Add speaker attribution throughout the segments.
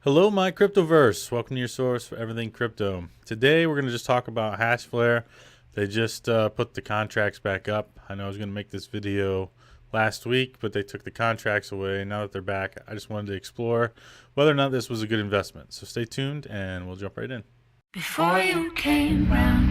Speaker 1: Hello, my cryptoverse. Welcome to your source for everything crypto. Today, we're going to just talk about Hashflare. They just put the contracts back up. I know I was going to make this video last week, but they took the contracts away. Now that they're back, I just wanted to explore whether or not this was a good investment. So stay tuned, and we'll jump right in.
Speaker 2: Before you came round.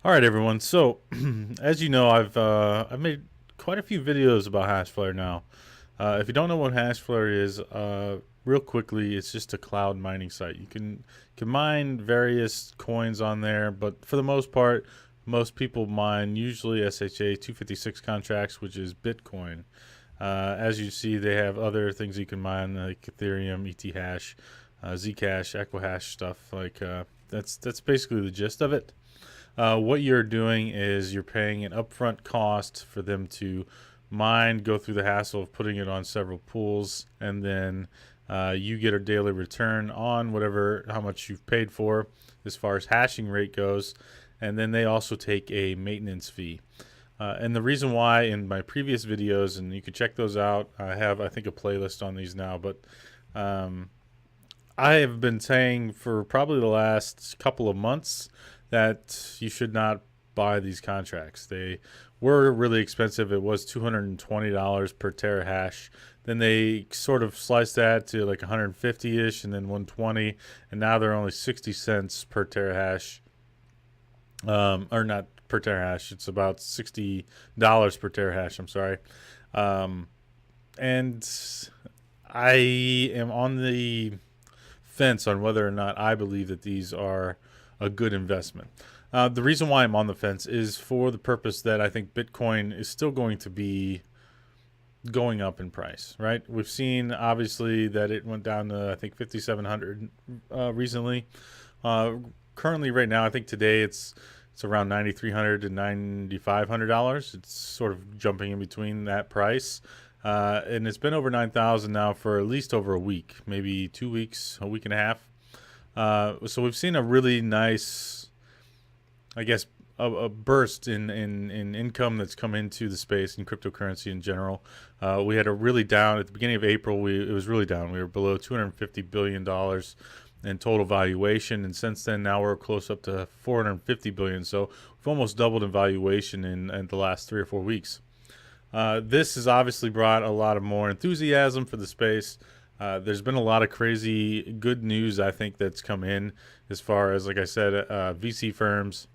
Speaker 1: All right, everyone. So, as you know, I've made quite a few videos about Hashflare now. If you don't know what Hashflare is, real quickly, it's just a cloud mining site. You can mine various coins on there, but for the most part, most people mine usually SHA 256 contracts, which is Bitcoin. As you see, they have other things you can mine like Ethereum, ETH, Zcash, Equihash stuff. That's basically the gist of it. What you're doing is you're paying an upfront cost for them to mine, go through the hassle of putting it on several pools, and then you get a daily return on how much you've paid for as far as hashing rate goes, and then they also take a maintenance fee. And the reason why in my previous videos, and you can check those out, I have, I think, a playlist on these now, but I have been saying for probably the last couple of months that you should not buy these contracts. They were really expensive. It was $220 per terahash. Then they sort of sliced that to like 150-ish and then 120, and now they're only 60 cents per terahash. Or not per terahash. It's about $60 per terahash. I'm sorry. And I am on the fence on whether or not I believe that these are a good investment. The reason why I'm on the fence is for the purpose that I think Bitcoin is still going to be going up in price, right? We've seen obviously that it went down to I think 5,700 recently. Currently, right now, I think today it's around $9,300 to $9,500. It's sort of jumping in between that price, and it's been over 9,000 now for at least over a week, maybe 2 weeks, a week and a half. So we've seen a really nice, I guess, a burst in income that's come into the space in cryptocurrency in general. We had a really down at the beginning of April. It was really down. We were below $250 billion in total valuation, and since then now we're close up to $450 billion. So we've almost doubled in valuation in the last 3 or 4 weeks. This has obviously brought a lot of more enthusiasm for the space. There's been a lot of crazy good news, I think, that's come in as far as, like I said, VC firms,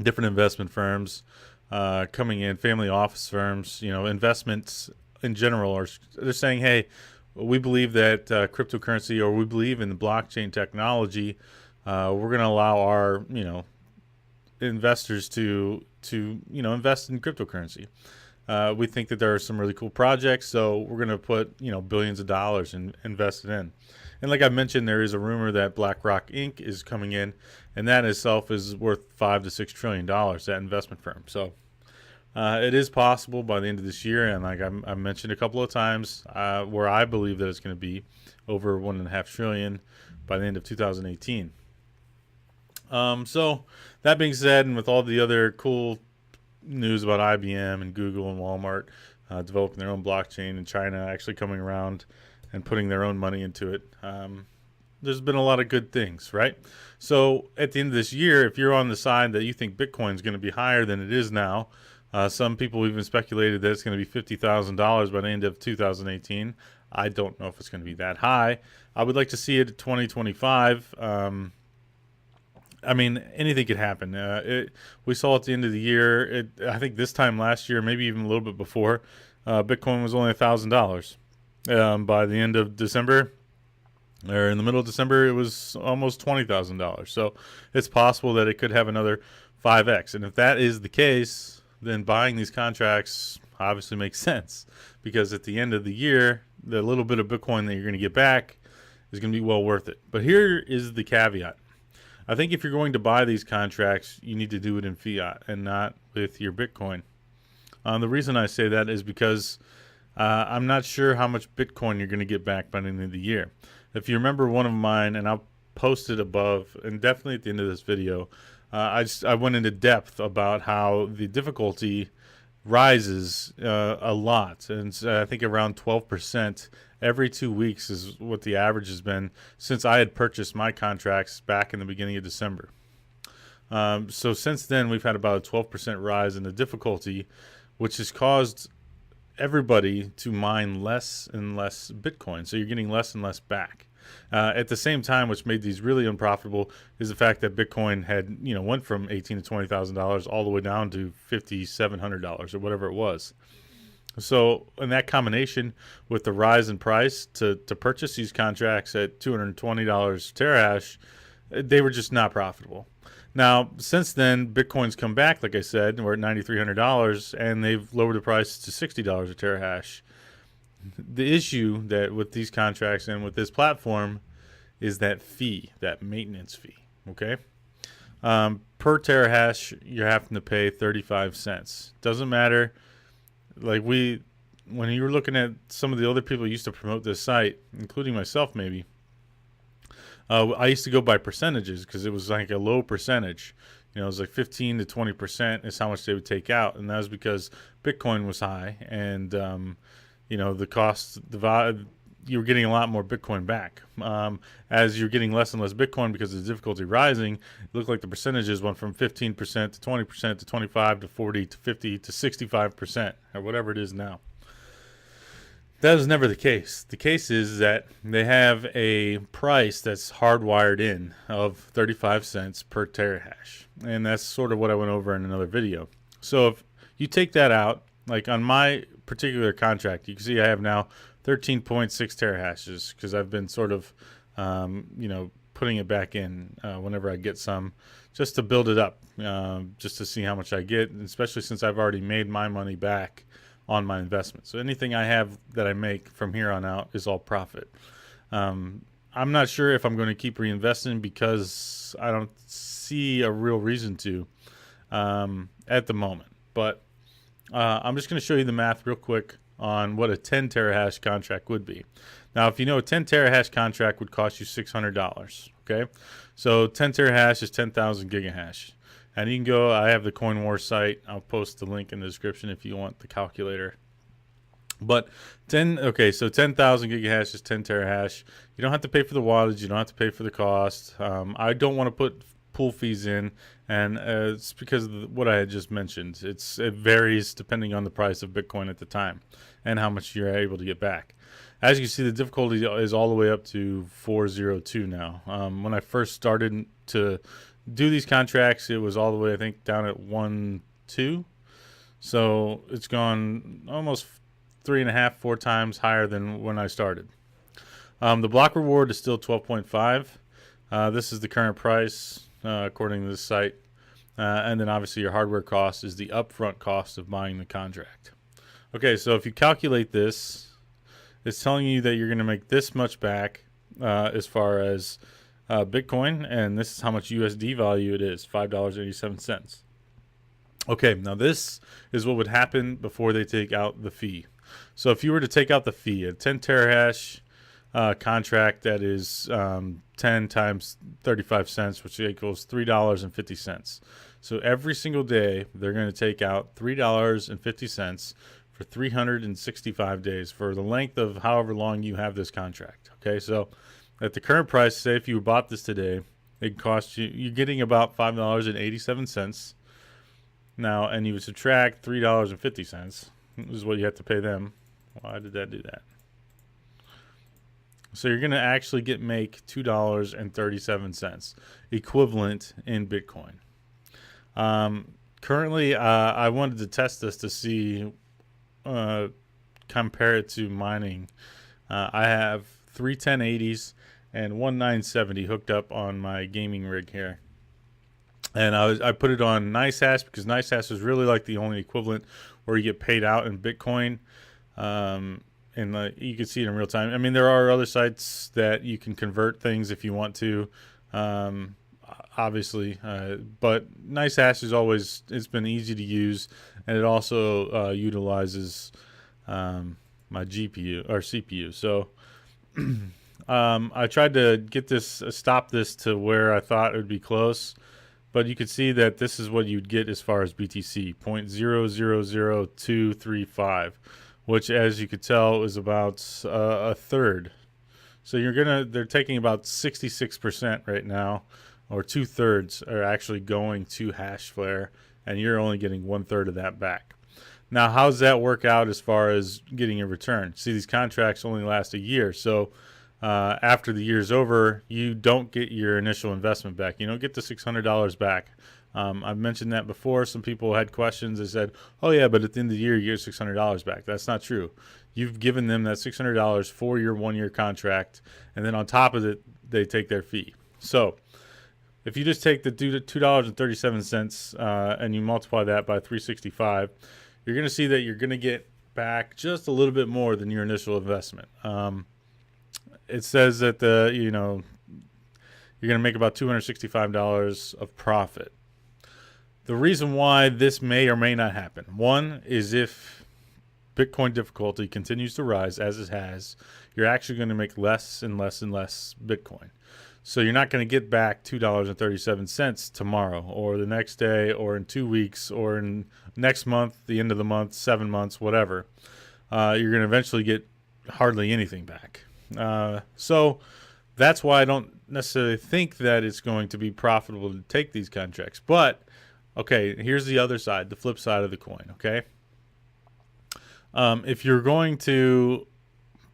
Speaker 1: different investment firms coming in, family office firms, investments in general they're saying, hey, we believe that cryptocurrency, or we believe in the blockchain technology. We're going to allow our, investors to invest in cryptocurrency. We think that there are some really cool projects, so we're going to put billions of dollars and invest it in. And like I mentioned, there is a rumor that BlackRock Inc. is coming in, and that itself is worth $5 to $6 trillion. That investment firm. So it is possible by the end of this year, and like I mentioned a couple of times, where I believe that it's going to be over $1.5 trillion by the end of 2018. So that being said, and with all the other cool news about IBM and Google and Walmart developing their own blockchain, and China actually coming around and putting their own money into it, there's been a lot of good things, right? So at the end of this year, if you're on the side that you think Bitcoin is going to be higher than it is now, some people even speculated that it's going to be $50,000 by the end of 2018. I don't know if it's going to be that high. I would like to see it at 2025. I mean, anything could happen. We saw at the end of the year, I think this time last year, maybe even a little bit before, Bitcoin was only $1,000. By the end of December, or in the middle of December, it was almost $20,000. So it's possible that it could have another 5x. And if that is the case, then buying these contracts obviously makes sense, because at the end of the year, the little bit of Bitcoin that you're going to get back is going to be well worth it. But here is the caveat. I think if you're going to buy these contracts, you need to do it in fiat and not with your Bitcoin. The reason I say that is because I'm not sure how much Bitcoin you're going to get back by the end of the year. If you remember one of mine, and I'll post it above and definitely at the end of this video, I went into depth about how the difficulty rises a lot, and I think around 12% every 2 weeks is what the average has been since I had purchased my contracts back in the beginning of December. So since then, we've had about a 12% rise in the difficulty, which has caused everybody to mine less and less Bitcoin. So you're getting less and less back. At the same time, which made these really unprofitable, is the fact that Bitcoin had, went from $18,000 to $20,000 all the way down to $5,700 or whatever it was. So, in that combination with the rise in price to purchase these contracts at $220 terahash, they were just not profitable. Now, since then, Bitcoin's come back, like I said, we're at $9,300, and they've lowered the price to $60 a terahash. The issue that with these contracts and with this platform is that fee, that maintenance fee. Okay, per terahash, you're having to pay 35 cents. Doesn't matter. Like when you were looking at some of the other people who used to promote this site, including myself, maybe. I used to go by percentages because it was like a low percentage. It was like 15 to 20% is how much they would take out, and that was because Bitcoin was high, and the cost, you were getting a lot more Bitcoin back. As you're getting less and less Bitcoin because of the difficulty rising, it looked like the percentages went from 15% to 20% to 25 to 40 to 50 to 65% or whatever it is now. That is never the case. The case is that they have a price that's hardwired in of 35 cents per terahash. And that's sort of what I went over in another video. So if you take that out, like on my particular contract, you can see I have now 13.6 terahashes because I've been sort of, putting it back in whenever I get some, just to build it up, just to see how much I get, especially since I've already made my money back on my investment. So anything I have that I make from here on out is all profit. I'm not sure if I'm going to keep reinvesting because I don't see a real reason to at the moment. But I'm just going to show you the math real quick on what a 10 terahash contract would be. Now, if you know, a 10 terahash contract would cost you $600. Okay, so 10 terahash is 10,000 gigahash. And you can go, I have the Coin War site. I'll post the link in the description if you want the calculator. But so 10,000 gigahash is 10 terahash. You don't have to pay for the wattage. You don't have to pay for the cost. I don't want to put pool fees in, and it's because of what I had just mentioned. It varies depending on the price of Bitcoin at the time and how much you're able to get back. As you can see, the difficulty is all the way up to 402 now. When I first started to do these contracts, it was all the way, I think, down at 1.2. So it's gone almost 3.5, 4 times higher than when I started. The block reward is still 12.5. This is the current price according to this site. And then obviously your hardware cost is the upfront cost of buying the contract. Okay, so if you calculate this, it's telling you that you're going to make this much back as far as Bitcoin, and this is how much USD value it is, $5.87. Okay, now this is what would happen before they take out the fee. So if you were to take out the fee, a 10 terahash contract that is 10 times 35 cents, which equals $3.50. So every single day, they're going to take out $3.50 for 365 days for the length of however long you have this contract. Okay, so at the current price, say if you bought this today, it cost you're getting about $5.87 now, and you would subtract $3.50. This is what you have to pay them. Why did that do that? So you're going to actually make $2.37 equivalent in Bitcoin. Currently, I wanted to test this to see, compare it to mining. I have 3 1080s and 1 970 hooked up on my gaming rig here. And I put it on NiceHash because NiceHash is really like the only equivalent where you get paid out in Bitcoin. and you can see it in real time. I mean, there are other sites that you can convert things if you want to, um, obviously. But Nice Hash is always, it's been easy to use, and it also utilizes my GPU or CPU. So I tried to get this, stop this to where I thought it would be close, but you can see that this is what you'd get as far as BTC, 0.000235, which, as you could tell, is about a third. So they're taking about 66% right now, or 2/3 are actually going to Hashflare, and you're only getting 1/3 of that back. Now, how does that work out as far as getting a return? See, these contracts only last a year, so after the year's over, you don't get your initial investment back. You don't get the $600 back. I've mentioned that before. Some people had questions. They said, "Oh yeah, but at the end of the year, you get $600 back." That's not true. You've given them that $600 for your 1-year contract, and then on top of it, they take their fee. So if you just take the $2.37 and you multiply that by 365, you're going to see that you're going to get back just a little bit more than your initial investment. It says that you're going to make about $265 of profit. The reason why this may or may not happen, one is if Bitcoin difficulty continues to rise as it has, you're actually going to make less and less and less Bitcoin. So you're not going to get back $2.37 tomorrow or the next day or in 2 weeks or in next month, the end of the month, 7 months, whatever. You're going to eventually get hardly anything back. So that's why I don't necessarily think that it's going to be profitable to take these contracts. But, okay, here's the other side, the flip side of the coin, okay? If you're going to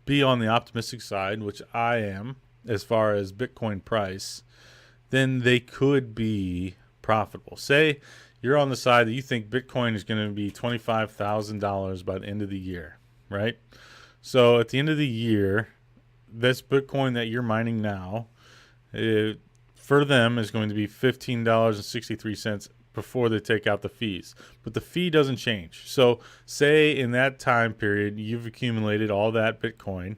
Speaker 1: be on the optimistic side, which I am, as far as Bitcoin price, then they could be profitable. Say you're on the side that you think Bitcoin is going to be $25,000 by the end of the year, right? So at the end of the year, this Bitcoin that you're mining now, for them is going to be $15.63 before they take out the fees. But the fee doesn't change. So say in that time period, you've accumulated all that Bitcoin,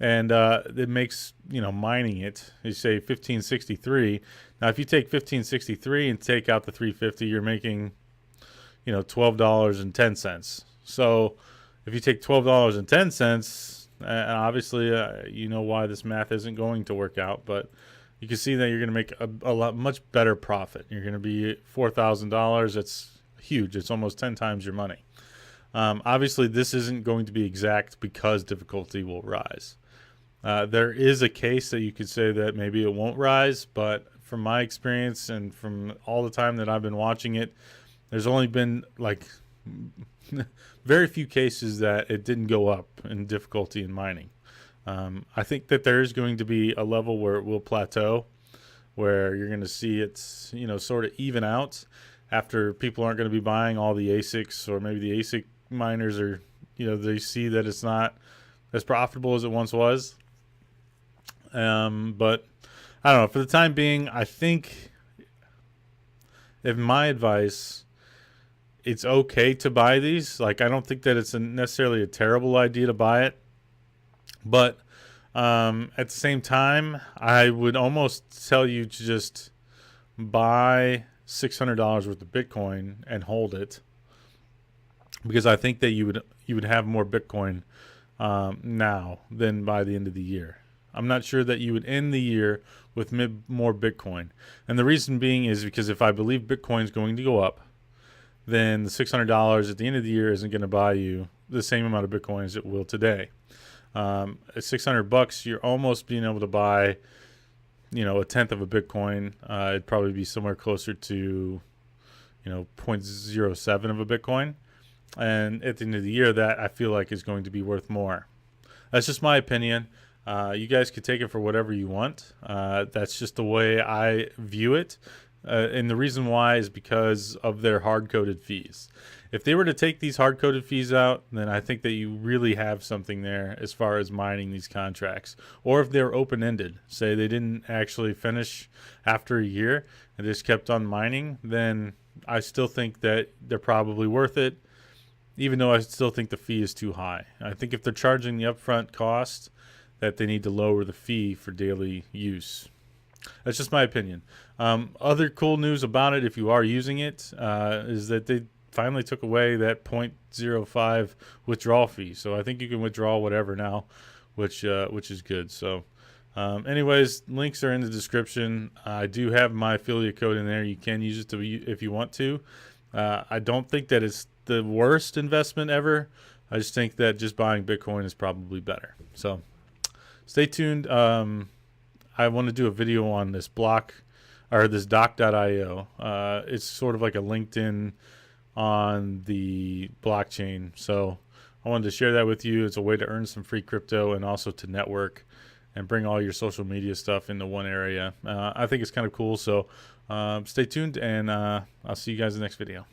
Speaker 1: and it makes, mining it, you say 1563. Now, if you take 1563 and take out the 350, you're making, $12.10. So if you take $12.10, and obviously, you know why this math isn't going to work out, but you can see that you're going to make a lot much better profit. You're going to be $4,000. That's huge. It's almost 10 times your money. Obviously, this isn't going to be exact because difficulty will rise. There is a case that you could say that maybe it won't rise, but from my experience and from all the time that I've been watching it, there's only been very few cases that it didn't go up in difficulty in mining. I think that there is going to be a level where it will plateau, where you're going to see it, sort of even out after people aren't going to be buying all the ASICs, or maybe the ASIC miners are, they see that it's not as profitable as it once was. But I don't know. For the time being, I think, if my advice, it's okay to buy these. I don't think that it's necessarily a terrible idea to buy it. But at the same time, I would almost tell you to just buy $600 worth of Bitcoin and hold it, because I think that you would have more Bitcoin now than by the end of the year. I'm not sure that you would end the year with more Bitcoin. And the reason being is because if I believe Bitcoin is going to go up, then the $600 at the end of the year isn't going to buy you the same amount of Bitcoin as it will today. At $600, you're almost being able to buy, a tenth of a Bitcoin. It'd probably be somewhere closer to, 0.07 of a Bitcoin. And at the end of the year, that I feel like is going to be worth more. That's just my opinion. You guys could take it for whatever you want. That's just the way I view it. And the reason why is because of their hard-coded fees. If they were to take these hard-coded fees out, then I think that you really have something there as far as mining these contracts. Or if they're open-ended, say they didn't actually finish after a year and just kept on mining, then I still think that they're probably worth it. even though I still think the fee is too high. I think if they're charging the upfront cost, that they need to lower the fee for daily use. That's just my opinion. Other cool news about it, if you are using it, is that they finally took away that 0.05 withdrawal fee. So I think you can withdraw whatever now, which is good. So, anyways, links are in the description. I do have my affiliate code in there. You can use it if you want to. I don't think that it's the worst investment ever. I just think that just buying Bitcoin is probably better. So, stay tuned. I want to do a video on this this doc.io. It's sort of like a LinkedIn on the blockchain. So I wanted to share that with you. It's a way to earn some free crypto and also to network and bring all your social media stuff into one area. I think it's kind of cool. So stay tuned, and I'll see you guys in the next video.